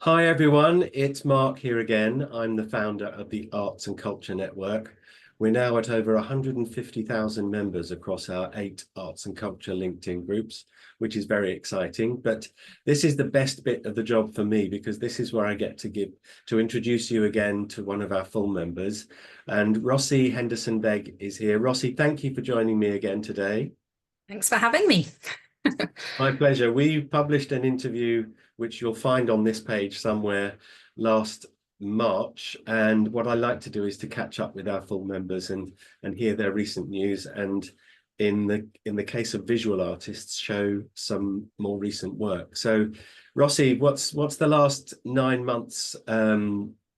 Hi everyone, it's Mark here again. I'm the founder of the Arts and Culture Network. We're now at over 150,000 members across our 8 arts and culture LinkedIn groups, which is very exciting. But this is the best bit of the job for me because this is where I get to introduce you again to one of our full members. And Rossie Henderson Begg is here. Rossie, thank you for joining me again today. Thanks for having me. My pleasure. We published an interview, which you'll find on this page somewhere, last March. And what I like to do is to catch up with our full members and hear their recent news. And in the case of visual artists, show some more recent work. So, Rossie, what's the last 9 months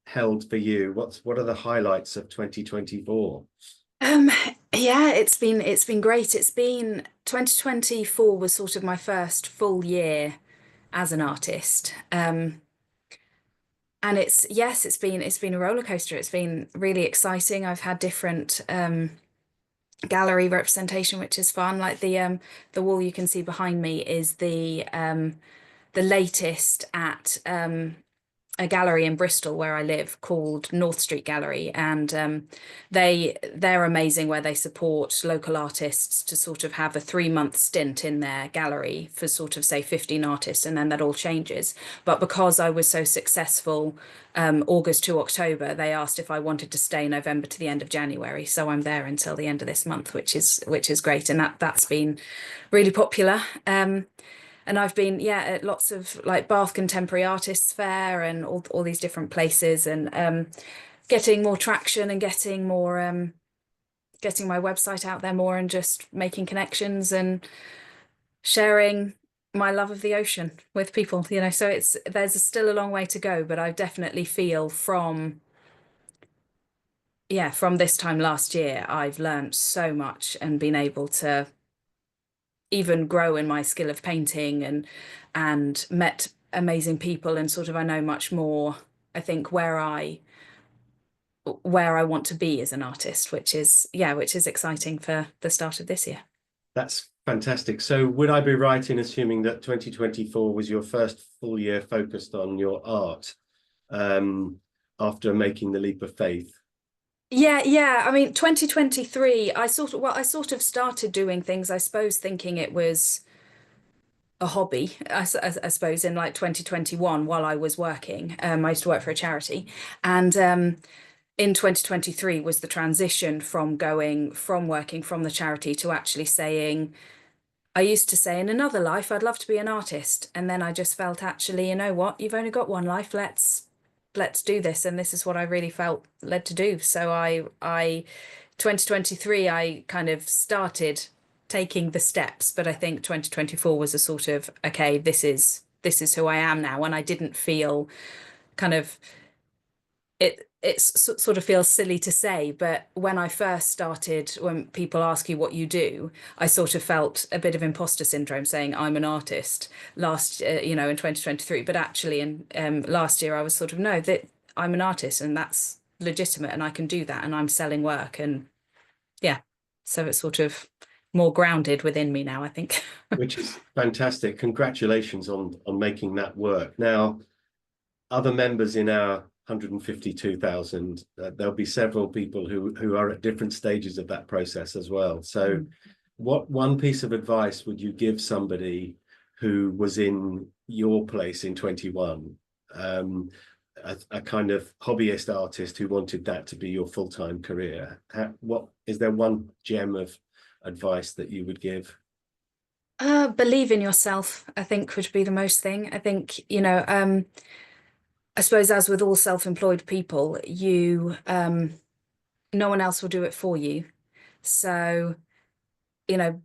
held for you? What are the highlights of 2024? Um, yeah, it's been great. It's been 2024 was sort of my first full year as an artist. And it's been a roller coaster. It's been really exciting. I've had different gallery representation, which is fun. Like the wall you can see behind me is the latest at a gallery in Bristol where I live called North Street Gallery, and they're amazing where they support local artists to sort of have a 3 month stint in their gallery for sort of say 15 artists, and then that all changes. But because I was so successful, August to October, they asked if I wanted to stay November to the end of January, so I'm there until the end of this month, which is great, and that's been really popular. And I've been, yeah, at lots of like Bath Contemporary Artists Fair and all these different places, and getting more traction and getting my website out there more, and just making connections and sharing my love of the ocean with people, So there's still a long way to go, but I definitely feel from this time last year, I've learned so much and been able to even grow in my skill of painting, and met amazing people, and sort of I know much more, I think, where I want to be as an artist, which is exciting for the start of this year. That's fantastic. So would I be right in assuming that 2024 was your first full year focused on your art, after making the leap of faith? Yeah. I mean, 2023, I sort of started doing things, I suppose, thinking it was a hobby, I suppose, in like 2021 while I was working. I used to work for a charity, and in 2023 was the transition from going from working from the charity to actually saying, I used to say in another life I'd love to be an artist, and then I just felt, actually, you know what, you've only got one life, let's do this, and this is what I really felt led to do. So I 2023 I kind of started taking the steps, but I think 2024 was a sort of, okay, this is who I am now, and I didn't feel kind of sort of feels silly to say, but when I first started, when people ask you what you do, I sort of felt a bit of imposter syndrome saying I'm an artist in 2023. But actually, in last year, I was sort of, no, that I'm an artist, and that's legitimate, and I can do that, and I'm selling work, and yeah, so it's sort of more grounded within me now, I think. Which is fantastic. Congratulations on making that work. Now, other members in our 152,000, there'll be several people who are at different stages of that process as well. So Mm. what one piece of advice would you give somebody who was in your place in 21, a kind of hobbyist artist who wanted that to be your full-time career? What is there one gem of advice that you would give? Believe in yourself, I think, would be the most thing. I think, I suppose, as with all self-employed people, no one else will do it for you. So,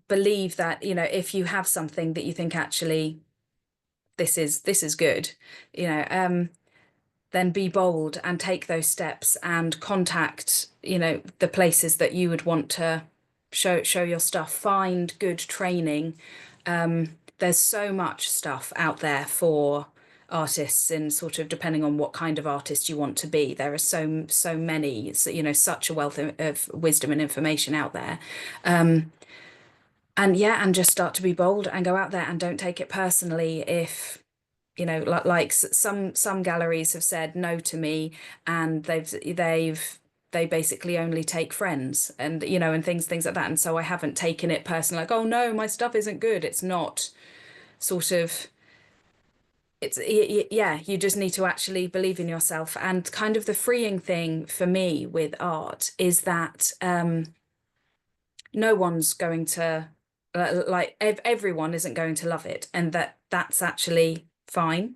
believe that, if you have something that you think, actually this is good, you know, then be bold and take those steps and contact, the places that you would want to show your stuff. Find good training. There's so much stuff out there for artists, and sort of depending on what kind of artist you want to be, there are so many, such a wealth of wisdom and information out there. And yeah, and just start to be bold and go out there, and don't take it personally if you know, like some galleries have said no to me, and they basically only take friends, and you know, and things like that. And so I haven't taken it personally, like, oh no, my stuff isn't good. It's not sort of, yeah, you just need to actually believe in yourself. And kind of the freeing thing for me with art is that no one's going to like everyone isn't going to love it, and that's actually fine.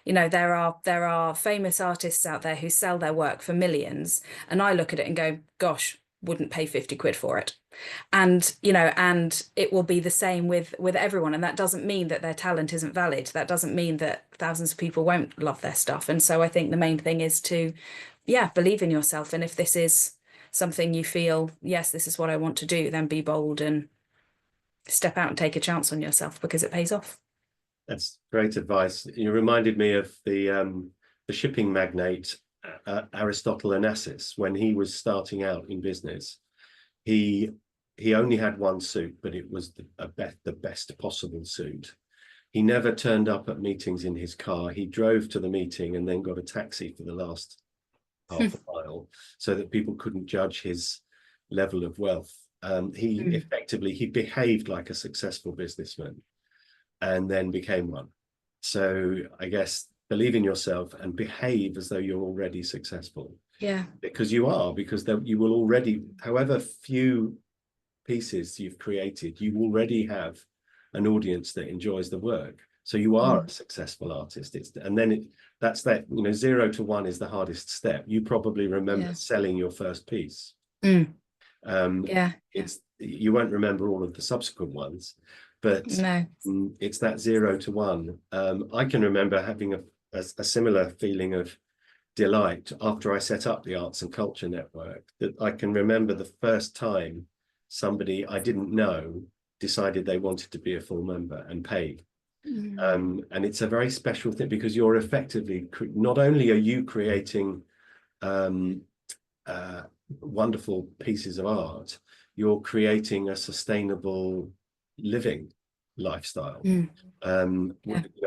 You know, there are famous artists out there who sell their work for millions, and I look at it and go, gosh, wouldn't pay 50 quid for it. And you know, and it will be the same with everyone, and that doesn't mean that their talent isn't valid. That doesn't mean that thousands of people won't love their stuff. And so I think the main thing is to, yeah, believe in yourself. And if this is something you feel, yes, this is what I want to do, then be bold and step out and take a chance on yourself, because it pays off. That's great advice. You reminded me of the shipping magnate Aristotle Onassis. When he was starting out in business, he only had one suit, but it was the best possible suit. He never turned up at meetings in his car. He drove to the meeting and then got a taxi for the last half a mile, so that people couldn't judge his level of wealth. He behaved like a successful businessman and then became one. So I guess believe in yourself and behave as though you're already successful. Yeah. Because you are, because you will already, however few pieces you've created, you already have an audience that enjoys the work. So you are a successful artist. That's that, you know, 0 to 1 is the hardest step. You probably remember selling your first piece. Yeah. You won't remember all of the subsequent ones, but No. it's that 0 to 1. I can remember having a similar feeling of delight after I set up the Arts and Culture Network, that I can remember the first time somebody I didn't know decided they wanted to be a full member and paid. And it's a very special thing, because you're effectively, not only are you creating wonderful pieces of art, you're creating a sustainable living lifestyle. You know,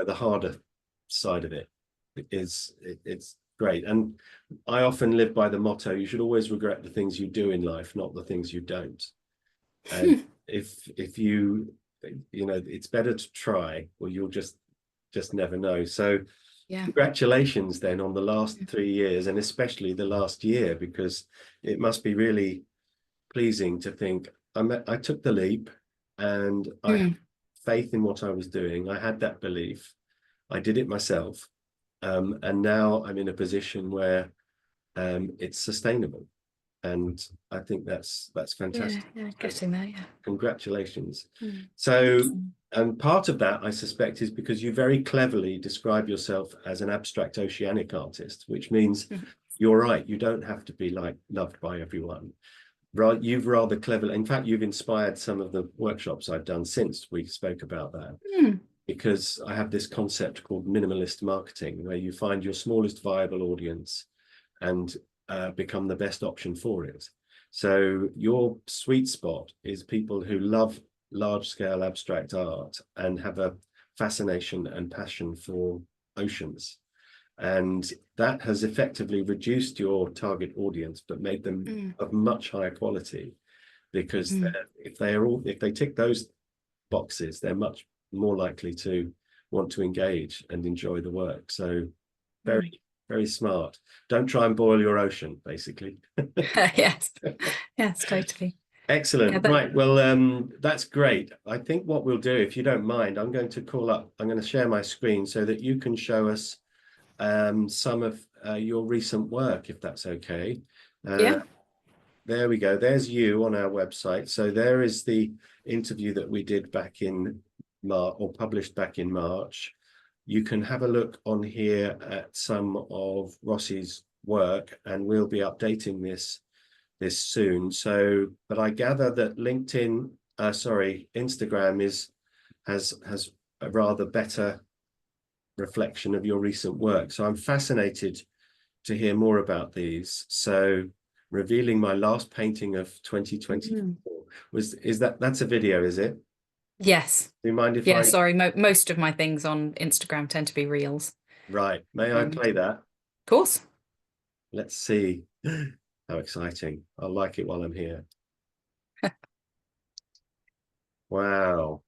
the harder side of it is it's great. And I often live by the motto, you should always regret the things you do in life, not the things you don't. And if you know, it's better to try, or you'll just never know. So congratulations then on the last 3 years, and especially the last year, because it must be really pleasing to think I took the leap, and I had faith in what I was doing. I had that belief. I did it myself. And now I'm in a position where it's sustainable. And I think that's fantastic. Yeah, getting there, yeah. Congratulations. So, and part of that, I suspect, is because you very cleverly describe yourself as an abstract oceanic artist, which means you're right, you don't have to be loved by everyone. Right, you've rather cleverly, in fact, you've inspired some of the workshops I've done since we spoke about that. Because I have this concept called minimalist marketing, where you find your smallest viable audience and become the best option for it. So your sweet spot is people who love large-scale abstract art and have a fascination and passion for oceans. And that has effectively reduced your target audience, but made them of much higher quality, because if they tick those boxes, they're much more likely to want to engage and enjoy the work. So very, very smart. Don't try and boil your ocean, basically. Yes, totally. Excellent. Right. Well, that's great. I think what we'll do, if you don't mind, I'm going to share my screen so that you can show us some of your recent work, if that's okay. There we go. There's you on our website. So there is the interview that we did back in March, or published back in March. You can have a look on here at some of Rossie's work, and we'll be updating this soon. So, but I gather that Instagram has a rather better reflection of your recent work. So I'm fascinated to hear more about these. So revealing my last painting of 2024 that's a video, is it? Yes. Do you mind if Yeah, I, sorry, most of my things on Instagram tend to be reels right, at may the I moment. play that? Of course. Let's see. How exciting. I'll like it while I'm here. Wow,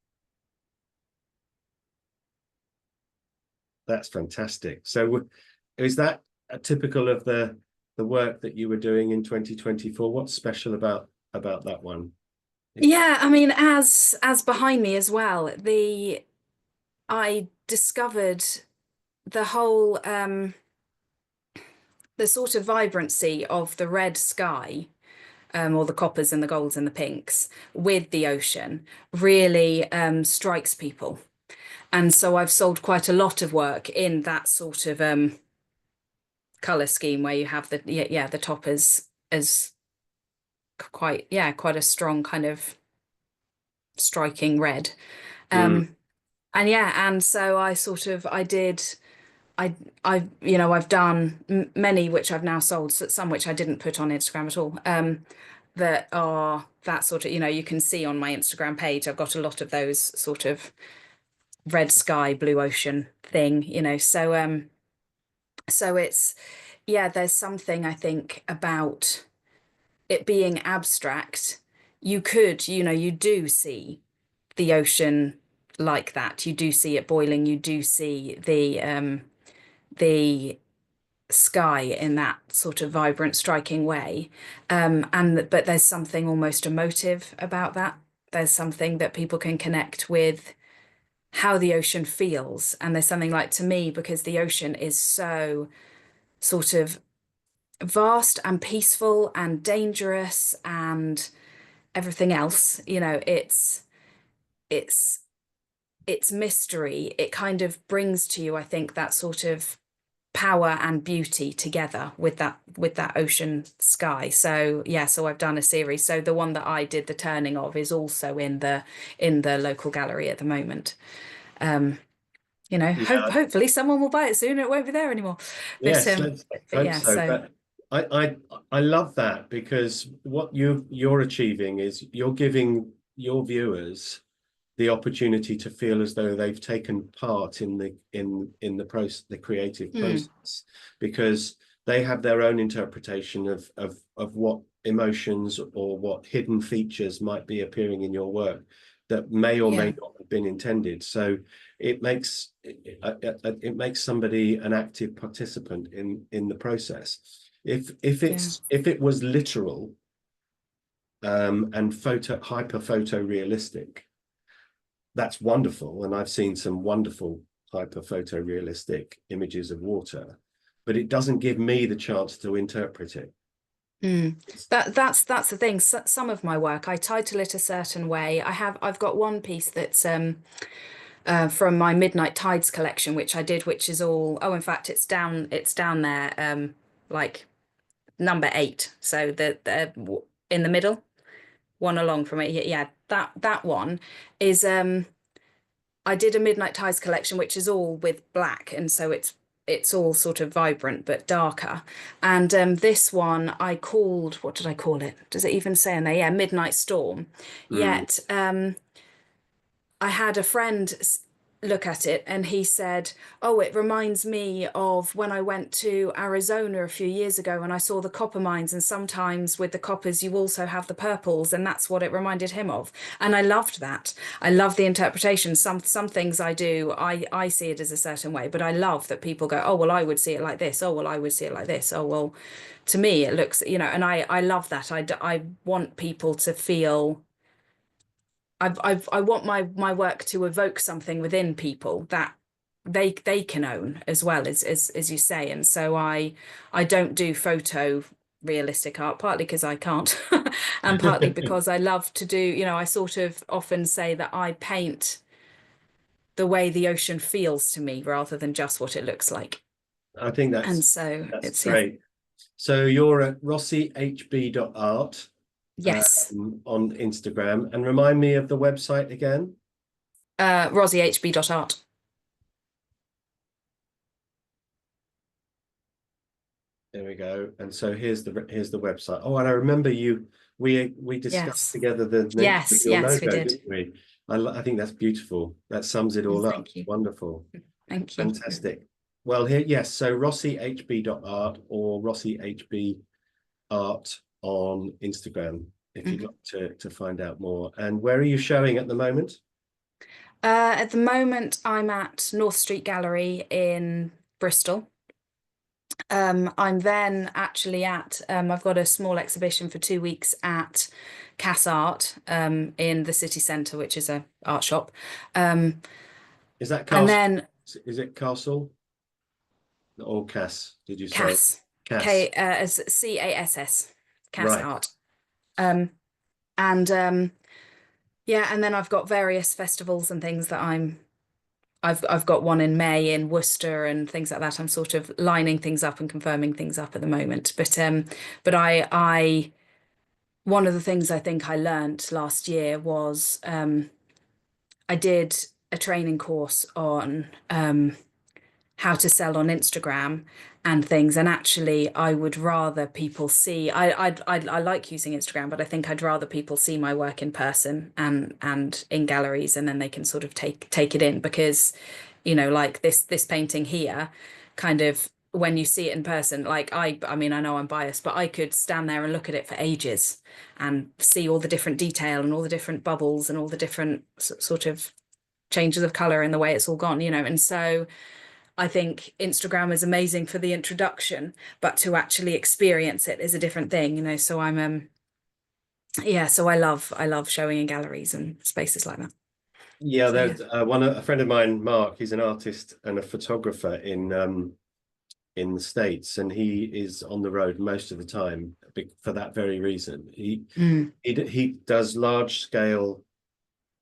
that's fantastic. So is that typical of the work that you were doing in 2024? What's special about that one? Yeah, I mean, as behind me as well, the I discovered the whole the sort of vibrancy of the red sky, or the coppers and the golds and the pinks with the ocean really strikes people. And so I've sold quite a lot of work in that sort of color scheme where you have the yeah, the top as quite quite a strong kind of striking red. Mm, And yeah, and so I sort of I did I you know I've done many which I've now sold, some which I didn't put on Instagram at all. That are that sort of, you can see on my Instagram page, I've got a lot of those sort of red sky, blue ocean thing, so it's yeah, there's something I think about it being abstract. You could, you do see the ocean like that. You do see it boiling. You do see the sky in that sort of vibrant, striking way. But there's something almost emotive about that. There's something that people can connect with how the ocean feels. And there's something like, to me, because the ocean is so sort of vast and peaceful and dangerous and everything else, it's it's mystery. It kind of brings to you, I think, that sort of power and beauty together with that ocean sky. So yeah, so I've done a series. So the one that I did the turning of is also in the local gallery at the moment. Um, yeah, hopefully someone will buy it soon. It won't be there anymore. But yes, let's hope yeah, so. so But I love that because what you're achieving is you're giving your viewers the opportunity to feel as though they've taken part in the process, the creative mm, process, because they have their own interpretation of what emotions or what hidden features might be appearing in your work that may or may yeah, not have been intended. So it makes somebody an active participant in the process. yeah, If it was literal and hyper photo realistic, that's wonderful. And I've seen some wonderful hyper photorealistic images of water, but it doesn't give me the chance to interpret it. mm. That's the thing. Some of my work, I title it a certain way. I've got one piece that's from my Midnight Tides collection, which I did, which is all, oh, in fact, it's down there, like number 8. So the in the middle, one along from it. Yeah, that one is, I did a Midnight Tides collection, which is all with black, and so it's all sort of vibrant but darker. And this one I called, what did I call it? Does it even say in there? Yeah, Midnight Storm. Mm. Yet, I had a friend look at it and he said, "Oh, it reminds me of when I went to Arizona a few years ago and I saw the copper mines. And sometimes with the coppers, you also have the purples. And that's what it reminded him of." And I loved that. I love the interpretation. Some things I do, I see it as a certain way, but I love that people go, "Oh, well, I would see it like this. Oh, well, I would see it like this. Oh, well, to me, it looks, and I love that. I want people to feel. I want my work to evoke something within people that they can own as well as you say. And so I don't do photo realistic art, partly because I can't, and partly because I love to do, I sort of often say that I paint the way the ocean feels to me rather than just what it looks like. I think And so that's it's yeah. great. So you're at rossiehb.art Yes. on Instagram, and remind me of the website again. RossieHB.art. There we go. And so here's the website. Oh, and I remember we discussed Yes. together the nature of Yes, your yes, we logo, did. didn't we? I think that's beautiful. That sums it Well, all up. thank you. Wonderful. Thank you. Fantastic. Well, here, yes. So rossiehb.art or rossiehb art on Instagram if you'd Mhm. like to find out more. And where are you showing at the moment? At the moment, I'm at North Street Gallery in Bristol. I'm then actually at, I've got a small exhibition for 2 weeks at Cass Art in the city centre, which is a art shop. Um, Is that and Castle? then Is it Castle or Cass? Did you say Cass, Cass? as Cass, Cass Right. Art. Um, and yeah, and then I've got various festivals and things that I've got one in May in Worcester and things like that. I'm sort of lining things up and confirming things up at the moment. But I one of the things I think I learnt last year was I did a training course on how to sell on Instagram and things. And actually, I would rather people see. I like using Instagram, but I think I'd rather people see my work in person and in galleries, and then they can sort of take it in because, like this painting here, kind of when you see it in person, like I mean, I know I'm biased, but I could stand there and look at it for ages and see all the different detail and all the different bubbles and all the different sort of changes of color and the way it's all gone, and so. I think Instagram is amazing for the introduction, but to actually experience it is a different thing. So I'm yeah, so I love showing in galleries and spaces like that. Yeah, So yeah. there's a friend of mine, Mark. He's an artist and a photographer in the States, and he is on the road most of the time for that very reason. Mm, He does large scale.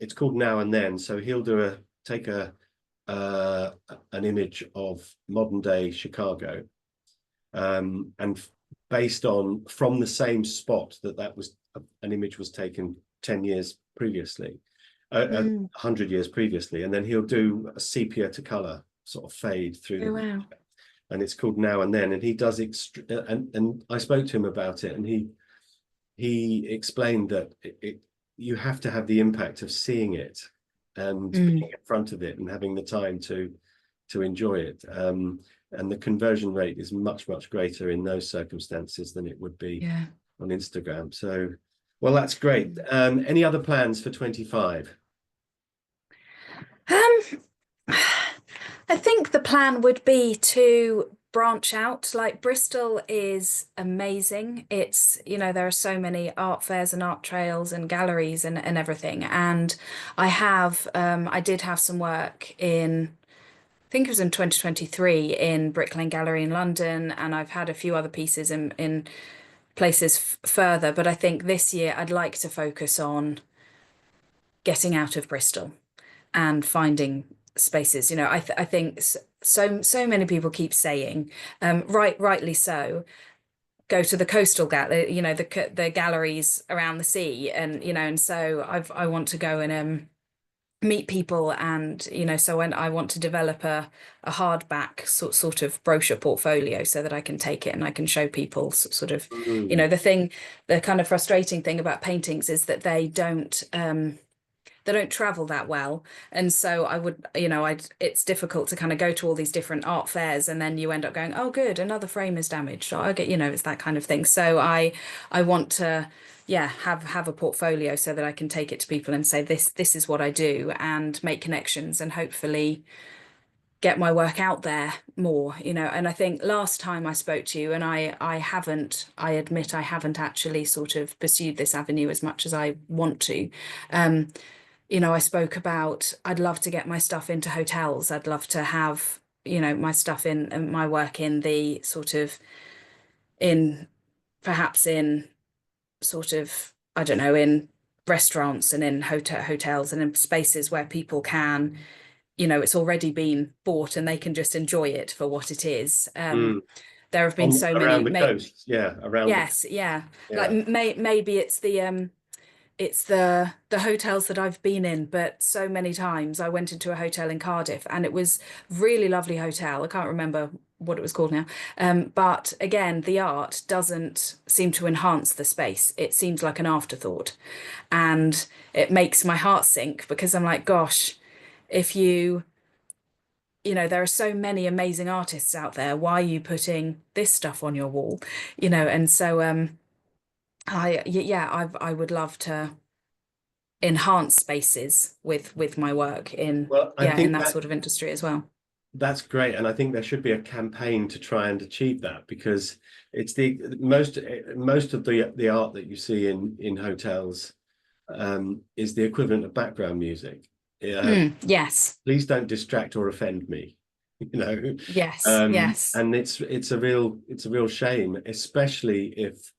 It's called Now and Then. So he'll take uh, an image of modern day Chicago, and based on from the same spot that was an image was taken 10 years previously, a mm. 100 years previously, and then he'll do a sepia to color sort of fade through Oh the, wow. and it's called Now and Then, and he does and I spoke to him about it, and he explained that you have to have the impact of seeing it and being Mm, in front of it and having the time to enjoy it. And the conversion rate is much greater in those circumstances than it would be yeah. on Instagram. So, well, that's great. Any other plans for 25? Um, I think the plan would be to branch out. Like Bristol is amazing. There are so many art fairs and art trails and galleries and everything. And I did have some work I think it was in 2023 in Brick Lane Gallery in London, and I've had a few other pieces in places further. But I think this year I'd like to focus on getting out of Bristol and finding spaces. I think so many people keep saying, rightly so, go to the coastal gallery, the galleries around the sea, and so I want to go and meet people, and so when I want to develop a hardback sort of brochure portfolio so that I can take it and I can show people sort of, Mm, the kind of frustrating thing about paintings is that they don't travel that well. And so I would, it's difficult to kind of go to all these different art fairs and then you end up going, oh, good, another frame is damaged. Or I get, it's that kind of thing. So I want to, yeah, have a portfolio so that I can take it to people and say, this is what I do and make connections and hopefully get my work out there more. And I think last time I spoke to you and I admit I haven't actually sort of pursued this avenue as much as I want to. Um, I spoke about I'd love to get my stuff into hotels. I'd love to have, my stuff in my work in the sort of in perhaps in sort of, I don't know, in restaurants and in hotels and in spaces where people can, it's already been bought and they can just enjoy it for what it is. mm. There have been On so around many, the coast, yeah, around the yes, yeah. Like yeah. maybe it's the hotels that I've been in, but so many times I went into a hotel in Cardiff and it was really lovely hotel. I can't remember what it was called now. But again, the art doesn't seem to enhance the space. It seems like an afterthought. And it makes my heart sink because I'm like, gosh, if there are so many amazing artists out there. Why are you putting this stuff on your wall? And so I would love to enhance spaces with my work in Well, I in think that that sort of industry as well. that's great, and I think there should be a campaign to try and achieve that, because it's the most of the art that you see in hotels is the equivalent of background music. Yeah, Yes, please don't distract or offend me, you know. yes, yes. And it's a real shame, especially if,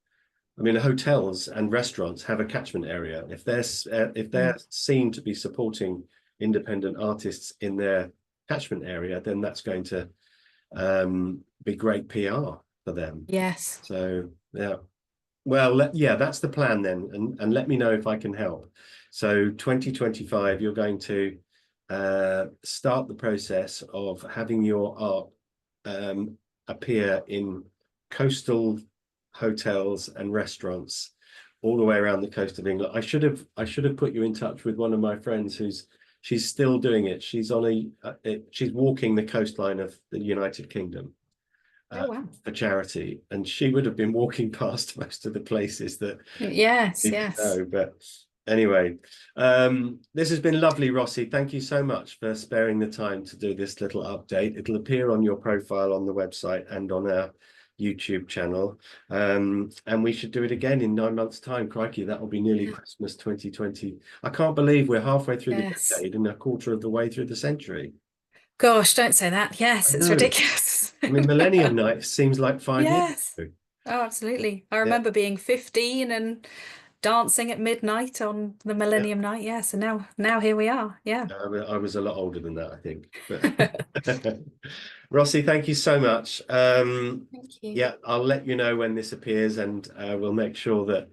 I mean, hotels and restaurants have a catchment area. If Mm, they're seen to be supporting independent artists in their catchment area, then that's going to be great PR for them. yes. So yeah, well, yeah, that's the plan then, and let me know if I can help. So 2025, you're going to start the process of having your art appear in coastal hotels and restaurants all the way around the coast of England. I should have put you in touch with one of my friends she's still doing it. She's walking the coastline of the United Kingdom Oh wow. for charity, and she would have been walking past most of the places that Yes, need to yes. know. But anyway, this has been lovely, Rossie. Thank you so much for sparing the time to do this little update. It'll appear on your profile on the website and on our YouTube channel. And we should do it again in 9 months' time. Crikey, that will be nearly Yeah. Christmas 2020. I can't believe we're halfway through the Yes. decade and a quarter of the way through the century. Gosh, don't say that. I Yes, it's know. ridiculous. I mean, Millennium Night seems like 5 years Yes. ago. Oh, absolutely. I Yeah. remember being 15 and dancing at midnight on the Yeah. Millennium Night. Yes, and now here we are. Yeah. I was a lot older than that, I think. But Rossie, thank you so much. Thank you. Yeah, I'll let you know when this appears, and we'll make sure that.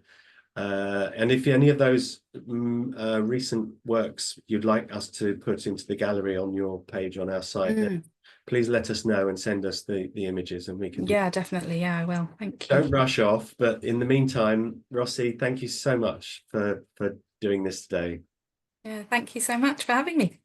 And if any of those recent works you'd like us to put into the gallery on your page on our site, then Mm. please let us know and send us the images, and we can do. Yeah, definitely. Yeah, I will. Thank you. Don't rush off, but in the meantime, Rossie, thank you so much for doing this today. Yeah, thank you so much for having me.